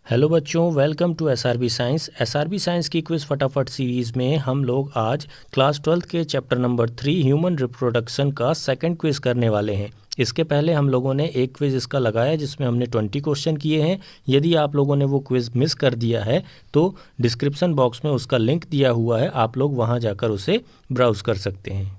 Hello बच्चों, welcome to SRB science. SRB science की quiz फटाफट सीरीज़ में हम लोग आज क्लास 12 के चैप्टर नंबर 3 ह्यूमन रिप्रोडक्शन का सेकंड क्विज करने वाले हैं। इसके पहले हम लोगों ने एक क्विज इसका लगाया जिसमें हमने 20 क्वेश्चन किए हैं। यदि आप लोगों ने वो क्विज मिस कर दिया है तो डिस्क्रिप्शन बॉक्स में उसका लिंक दिया हुआ है, आप लोग वहाँ जाकर उसे ब्राउज़ कर सकते हैं।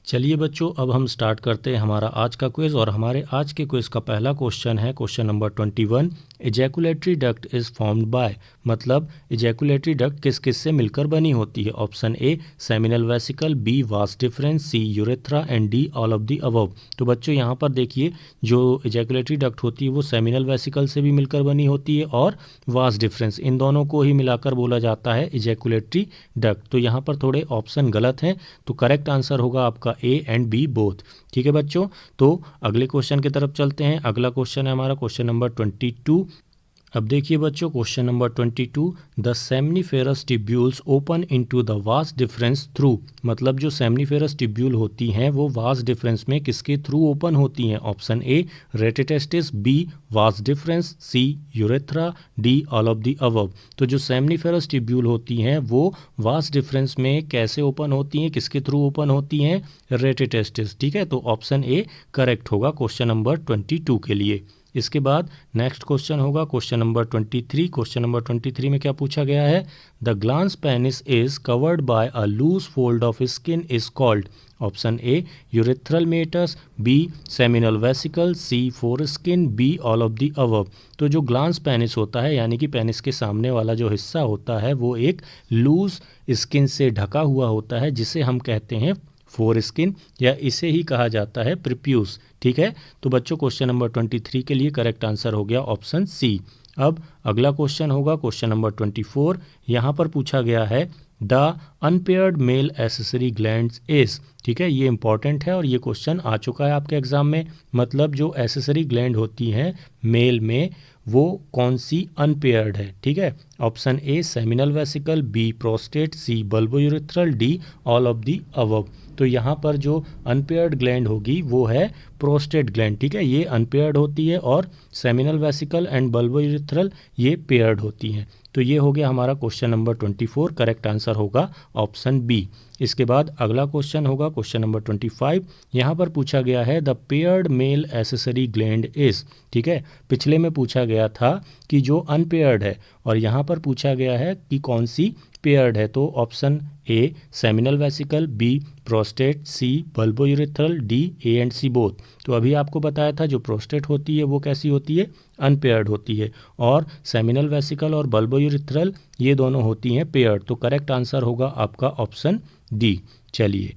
चलिए बच्चों, अब हम स्टार्ट करते हैं हमारा आज का क्विज। और हमारे आज के क्विज का पहला क्वेश्चन है question number 21। Ejaculatory duct is formed by, मतलब इजैकुलेटरी डक्ट किस किस से मिलकर बनी होती है। Option A seminal vesicle, B vas deferens, C urethra and D all of the above. तो बच्चों यहाँ पर देखिए, जो इजैकुलेटरी डक्ट होती है वो सेमिनल वेसिकल से भी मिलकर बनी होती है और वास डिफरेंस, इन दोनों को ही मिलाकर बोला जाता है इजैकुलेटरी डक्ट। तो यहाँ पर थोड़े ऑप्शन गलत हैं, तो करेक्ट आंसर होगा आपका ए एंड बी बोथ। ठीक है बच्चों, तो अगले क्वेश्चन की तरफ चलते हैं। अगला क्वेश्चन है हमारा क्वेश्चन नंबर 22। अब देखिए बच्चों, question number 22, the seminiferous tubules open into the vas deferens through, मतलब जो सेमनीफेरस टिब्यूल होती हैं वो वास डिफरेंस में किसके थ्रू ओपन होती हैं। Option A rete testis, B vas deferens, C urethra, D all of the above. तो जो सेमनीफेरस टिब्यूल होती हैं वो वास डिफरेंस में कैसे ओपन होती हैं, किसके थ्रू ओपन होती हैं, रेटिटेस्टिस। ठीक है, तो ऑप्शन ए करेक्ट होगा क्वेश्चन नंबर 22 के लिए। इसके बाद नेक्स्ट क्वेश्चन होगा क्वेश्चन नंबर 23। क्वेश्चन नंबर 23 में क्या पूछा गया है, the glans penis is covered by a loose fold of skin is called. Option A urethral meatus, B seminal vesicle, C foreskin, B all of the above. तो जो glans penis होता है यानी कि पेनिस के सामने वाला जो हिस्सा होता है वो एक लूज स्किन से ढका हुआ होता है जिसे हम कहते हैं फोर स्किन, या इसे ही कहा जाता है प्रिप्यूस। ठीक है, तो बच्चों क्वेश्चन नंबर 23 के लिए करेक्ट आंसर हो गया ऑप्शन सी। अब अगला क्वेश्चन होगा क्वेश्चन नंबर 24। यहाँ पर पूछा गया है the unpaired male accessory glands is. ठीक है, ये इंपॉर्टेंट है और ये क्वेश्चन आ चुका है आपके एग्जाम में। मतलब जो एसेसरी ग्लैंड होती हैं मेल में वो कौन सी अनपेयर्ड है। ठीक है, option A seminal vesicle, B prostate, C bulbourethral, D all of the above. तो यहाँ पर जो अनपेयर्ड ग्लैंड होगी वो है प्रोस्टेट ग्लैंड। ठीक है, ये अनपेयर्ड होती है और सेमिनल वेसिकल एंड बल्बोयूरेथ्रल ये पेयर्ड होती हैं। तो ये हो गया हमारा क्वेश्चन नंबर 24, करेक्ट आंसर होगा ऑप्शन बी। इसके बाद अगला क्वेश्चन होगा क्वेश्चन नंबर 25। यहाँ पर पूछा गया है the paired male accessory gland is. ठीक है, पिछले में पूछा गया था कि जो अनपेयर्ड है और यहाँ पर पूछा गया है कि कौन सी पेयर्ड है। तो option A seminal vesicle, B prostate, C bulbourethral, D A and C both. तो अभी आपको बताया था जो प्रोस्टेट होती है वो कैसी होती है, अनपेयर्ड होती है, और सेमिनल वेसिकल और बल्बोयूरेथ्रल ये दोनों होती हैं पेयर्ड। तो करेक्ट आंसर होगा आपका ऑप्शन डी। चलिए,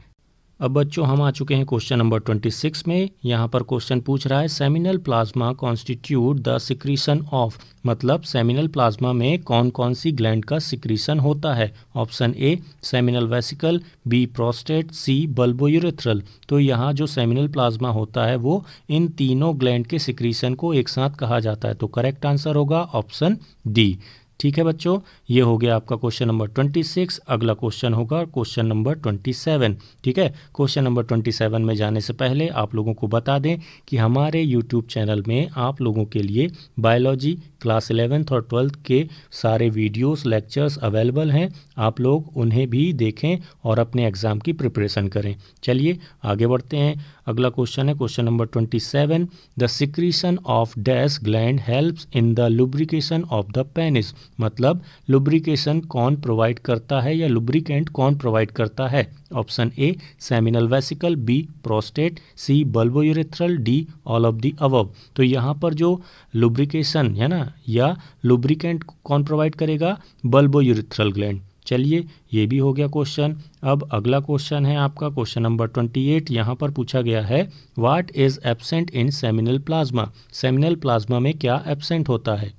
अब बच्चों हम आ चुके हैं क्वेश्चन नंबर 26 में। यहाँ पर क्वेश्चन पूछ रहा है seminal plasma constitute the secretion of, मतलब सेमिनल प्लाज्मा में कौन कौन सी ग्लैंड का सिक्रीशन होता है। Option A seminal vesicle, B prostate, C bulbourethral. तो यहाँ जो सेमिनल प्लाज्मा होता है वो इन तीनों ग्लैंड के सिक्रीशन को एक साथ कहा जाता है। तो करेक्ट आंसर होगा ऑप्शन डी। ठीक है बच्चों, ये हो गया आपका क्वेश्चन नंबर 26। अगला क्वेश्चन होगा क्वेश्चन नंबर 27। ठीक है, क्वेश्चन नंबर 27 में जाने से पहले आप लोगों को बता दें कि हमारे यूट्यूब चैनल में आप लोगों के लिए बायोलॉजी क्लास 11th और 12th के सारे वीडियोस लेक्चर्स अवेलेबल हैं। आप लोग उन्हें भी देखें और अपने एग्ज़ाम की प्रिपरेशन करें। चलिए आगे बढ़ते हैं। अगला क्वेश्चन है question number 27। The secretion of dash gland helps in the lubrication of the penis, मतलब लुब्रिकेशन कौन प्रोवाइड करता है या लुब्रिकेंट कौन प्रोवाइड करता है। Option A seminal vesicle, B prostate, C bulbourethral, D all of the above. तो यहाँ पर जो लुब्रिकेशन है ना या लुब्रिकेंट कौन प्रोवाइड करेगा, बल्बोयूरेथ्रल ग्लैंड। चलिए, ये भी हो गया क्वेश्चन। अब अगला क्वेश्चन है आपका क्वेश्चन नंबर 28। यहाँ पर पूछा गया है what is absent in seminal plasma, seminal plasma में क्या एब्सेंट होता है।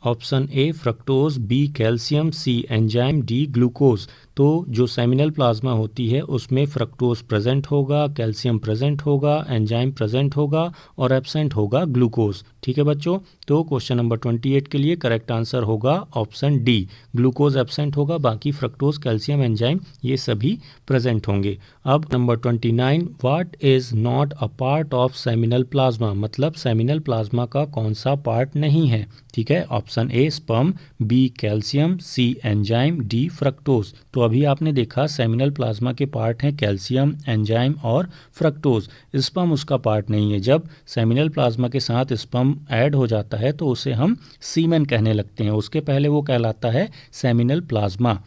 Option A fructose, B calcium, C enzyme, D glucose. तो जो सेमिनल प्लाज्मा होती है उसमें फ्रक्टोज प्रेजेंट होगा, कैल्शियम प्रेजेंट होगा, एंजाइम प्रेजेंट होगा और एब्सेंट होगा ग्लूकोज। ठीक है बच्चों, तो क्वेश्चन नंबर 28 के लिए करेक्ट आंसर होगा ऑप्शन डी, ग्लूकोज एब्सेंट होगा, बाकी फ्रक्टोज, कैल्शियम, एंजाइम ये सभी प्रेजेंट होंगे। अब number 29, what is not a part of seminal plasma, मतलब सेमिनल प्लाज्मा का कौन सा पार्ट नहीं है। ठीक है, option A sperm, B calcium, C enzyme, D fructose. तो अभी आपने देखा सेमिनल प्लाज्मा के पार्ट हैं कैल्शियम, एंजाइम और फ्रक्टोज। स्पर्म उसका पार्ट नहीं है। जब सेमिनल प्लाज्मा के साथ स्पर्म ऐड हो जाता है तो उसे हम सीमेन कहने लगते हैं, उसके पहले वो कहलाता है सेमिनल प्लाज्मा।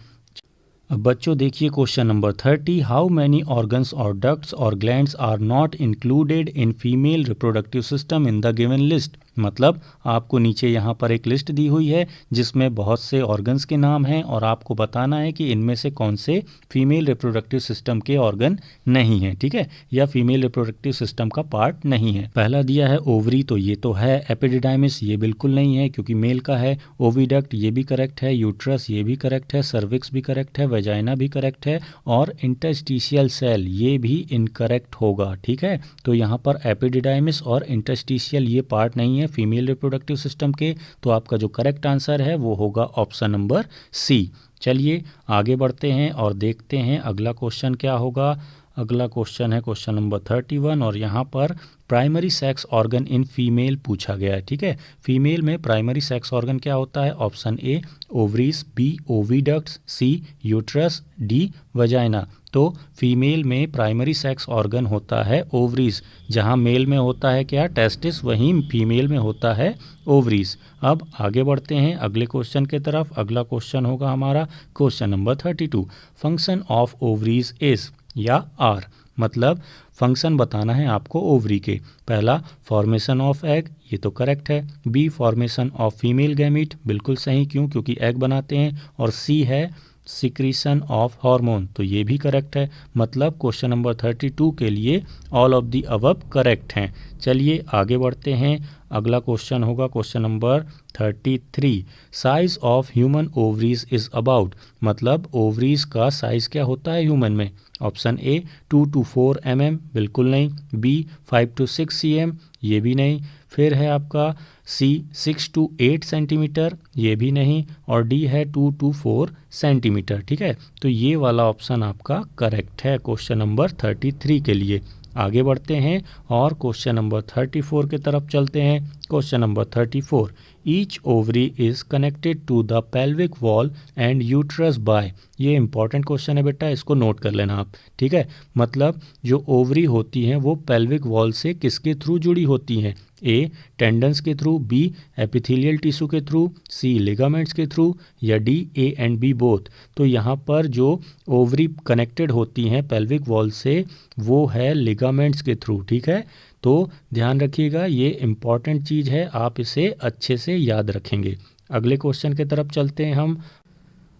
अब बच्चों देखिए question number 30, how many organs और डक्ट्स और glands are not included in female reproductive system in the given list. मतलब आपको नीचे यहाँ पर एक लिस्ट दी हुई है जिसमें बहुत से ऑर्गन्स के नाम हैं और आपको बताना है कि इनमें से कौन से फीमेल रिप्रोडक्टिव सिस्टम के ऑर्गन नहीं हैं। ठीक है, या फीमेल रिप्रोडक्टिव सिस्टम का पार्ट नहीं है। पहला दिया है ओवरी, तो ये तो है। एपिडिडाइमिस ये बिल्कुल नहीं है क्योंकि मेल का है। ओविडक्ट ये भी करेक्ट है। यूट्रस ये भी करेक्ट है। सर्विक्स भी करेक्ट है। वेजाइना भी करेक्ट है। और इंटरस्टिशियल सेल ये भी इनकरेक्ट होगा। ठीक है, तो यहाँ पर एपिडिडाइमिस और इंटरस्टिशियल ये पार्ट नहीं है फीमेल रिप्रोडक्टिव सिस्टम के, तो आपका जो करेक्ट आंसर है वो होगा ऑप्शन नंबर सी। चलिए आगे बढ़ते हैं और देखते हैं अगला क्वेश्चन क्या होगा। अगला क्वेश्चन है क्वेश्चन नंबर 31 और यहाँ पर primary sex organ in female पूछा गया है। ठीक है, फीमेल में प्राइमरी सेक्स ऑर्गन क्या होता है। Option A ovaries, B oviducts, C uterus, D vagina. तो फीमेल में प्राइमरी सेक्स ऑर्गन होता है ओवरीज। जहाँ मेल में होता है क्या टेस्टिस, वहीं फीमेल में होता है ओवरीज। अब आगे बढ़ते हैं अगले क्वेश्चन की तरफ। अगला क्वेश्चन होगा हमारा question number 32, function of ovaries is या आर, मतलब फंक्शन बताना है आपको ओवरी के। पहला फॉर्मेशन ऑफ एग, ये तो करेक्ट है। B formation of female gamete, बिल्कुल सही, क्योंकि एग बनाते हैं। और सी है सिक्रीशन ऑफ हार्मोन, तो ये भी करेक्ट है। मतलब क्वेश्चन नंबर 32 के लिए all of the above correct हैं। चलिए आगे बढ़ते हैं। अगला क्वेश्चन होगा question number 33, size of human ovaries is about, मतलब ओवरीज का साइज क्या होता है ह्यूमन में। ऑप्शन ए 2 to 4 mm, बिल्कुल नहीं। बी 5 to 6 cm, ये भी नहीं। फिर है आपका सी 6 to 8 सेंटीमीटर, ये भी नहीं। और डी है 2 to 4 सेंटीमीटर। ठीक है, तो ये वाला ऑप्शन आपका करेक्ट है क्वेश्चन नंबर 33 के लिए। आगे बढ़ते हैं और क्वेश्चन नंबर 34 की तरफ चलते हैं। Question number 34, each ovary is connected to the pelvic wall and uterus by, ये इंपॉर्टेंट क्वेश्चन है बेटा, इसको नोट कर लेना आप। ठीक है, मतलब जो ओवरी होती हैं वो पेल्विक वॉल से किसके थ्रू जुड़ी होती हैं। ए टेंडन्स के थ्रू, बी एपिथेलियल टिश्यू के थ्रू, सी लिगामेंट्स के थ्रू, या D A and B both. तो यहाँ पर जो ओवरी कनेक्टेड होती हैं पेल्विक वॉल से वो है लिगामेंट्स के थ्रू। ठीक है, तो ध्यान रखिएगा, ये इंपॉर्टेंट चीज़ है, आप इसे अच्छे से याद रखेंगे। अगले क्वेश्चन की तरफ चलते हैं हम।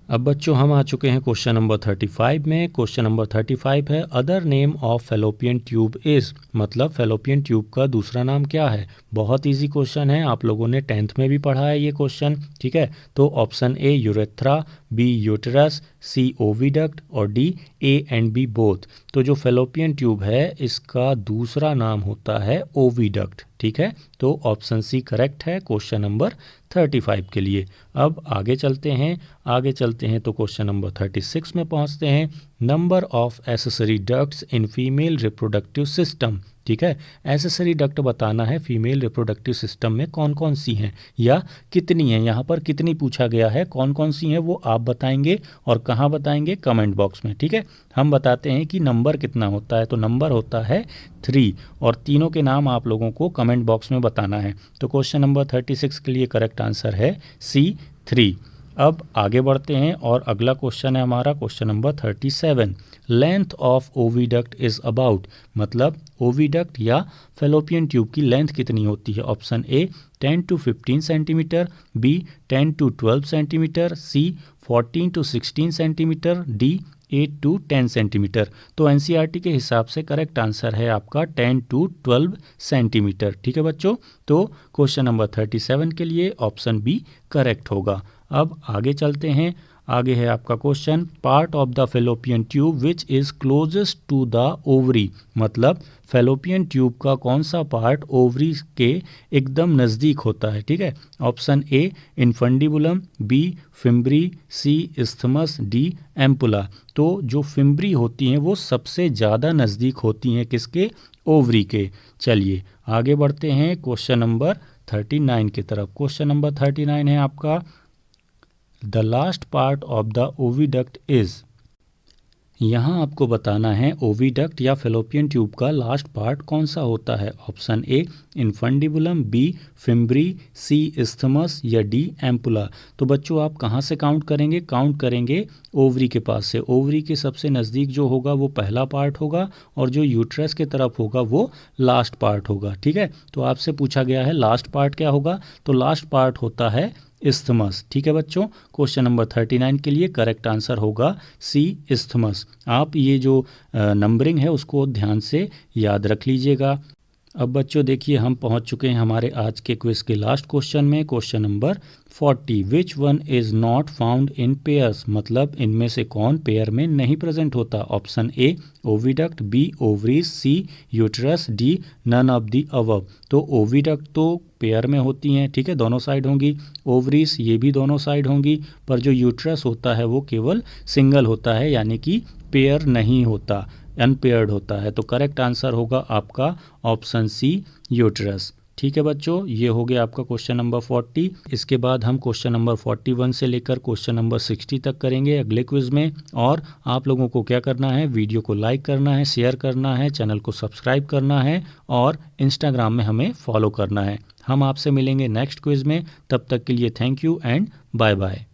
अब बच्चों हम आ चुके हैं क्वेश्चन नंबर 35 में। क्वेश्चन नंबर 35 है other name of fallopian tube is, मतलब फेलोपियन ट्यूब का दूसरा नाम क्या है। बहुत इजी क्वेश्चन है, आप लोगों ने 10th में भी पढ़ा है ये क्वेश्चन। ठीक है, तो option A urethra, B uterus, C oviduct और D A and B both. तो जो फेलोपियन ट्यूब है इसका दूसरा नाम होता है ओविडक्ट। ठीक है, तो ऑप्शन सी करेक्ट है क्वेश्चन नंबर 35 के लिए। अब आगे चलते हैं तो क्वेश्चन नंबर 36 में पहुंचते हैं। Number of accessory ducts in female reproductive system. ठीक है, एसेसरी डक्ट बताना है फीमेल रिप्रोडक्टिव सिस्टम में कौन कौन सी हैं या कितनी हैं। यहाँ पर कितनी पूछा गया है, कौन कौन सी हैं वो आप बताएंगे और कहाँ बताएंगे, कमेंट बॉक्स में। ठीक है, हम बताते हैं कि नंबर कितना होता है, तो नंबर होता है 3 और तीनों के नाम आप लोगों को कमेंट बॉक्स में बताना है। तो क्वेश्चन नंबर 36 के लिए करेक्ट आंसर है सी 3। अब आगे बढ़ते हैं और अगला क्वेश्चन है हमारा question number 37, length of oviduct is about, मतलब ओविडक्ट या फेलोपियन ट्यूब की लेंथ कितनी होती है। Option A 10 to 15 centimetre, B 10 to 12 centimetre, C 14 to 16 centimetre, D 8 to 10 centimetre. तो एनसीईआरटी के हिसाब से करेक्ट आंसर है आपका 10 to 12 सेंटीमीटर। ठीक है बच्चों, तो क्वेश्चन नंबर 37 के लिए ऑप्शन बी करेक्ट होगा। अब आगे चलते हैं। आगे है आपका question, part of the fallopian tube which is closest to the ovary, मतलब फेलोपियन ट्यूब का कौन सा पार्ट ओवरी के एकदम नज़दीक होता है, ठीक है। Option A infundibulum, B fimbriae, C isthmus, D ampulla. तो जो फिम्बरी होती हैं वो सबसे ज़्यादा नज़दीक होती हैं किसके, ओवरी के। चलिए आगे बढ़ते हैं क्वेश्चन नंबर 39 की तरफ। क्वेश्चन नंबर 39 है आपका, the last part of the oviduct is. यहाँ आपको बताना है ओविडक्ट या फेलोपियन ट्यूब का लास्ट पार्ट कौन सा होता है। Option A infundibulum, B fimbriae, C isthmus या डी एम्पुला। तो बच्चों आप कहाँ से काउंट करेंगे, काउंट करेंगे ओवरी के पास से। ओवरी के सबसे नज़दीक जो होगा वो पहला पार्ट होगा और जो यूट्रस के तरफ होगा वो लास्ट पार्ट होगा, ठीक है। तो आपसे पूछा गया है लास्ट पार्ट क्या होगा, तो लास्ट पार्ट होता है इस्थमस, ठीक है बच्चों। क्वेश्चन नंबर 39 के लिए करेक्ट आंसर होगा सी इस्थमस। आप ये जो नंबरिंग है उसको ध्यान से याद रख लीजिएगा। अब बच्चों देखिए हम पहुंच चुके हैं हमारे आज के क्विज के लास्ट क्वेश्चन में। Question number 40, which one is not found in pairs, मतलब इनमें से कौन पेयर में नहीं प्रेजेंट होता। Option A oviduct, B ovaries, C uterus, D none of the above. तो ओविडक्ट तो पेयर में होती हैं, ठीक है, दोनों साइड होंगी। ओवरीज ये भी दोनों साइड होंगी, पर जो यूट्रस होता है वो केवल सिंगल होता है, यानी कि पेयर नहीं होता, अनपेयर्ड होता है। तो करेक्ट आंसर होगा आपका ऑप्शन सी यूट्रस, ठीक है बच्चों। ये हो गया आपका क्वेश्चन नंबर 40। इसके बाद हम क्वेश्चन नंबर 41 से लेकर क्वेश्चन नंबर 60 तक करेंगे अगले क्विज में। और आप लोगों को क्या करना है, वीडियो को लाइक करना है, शेयर करना है, चैनल को सब्सक्राइब करना है और इंस्टाग्राम में हमें फॉलो करना है। हम आपसे मिलेंगे नेक्स्ट क्विज में, तब तक के लिए thank you and bye bye.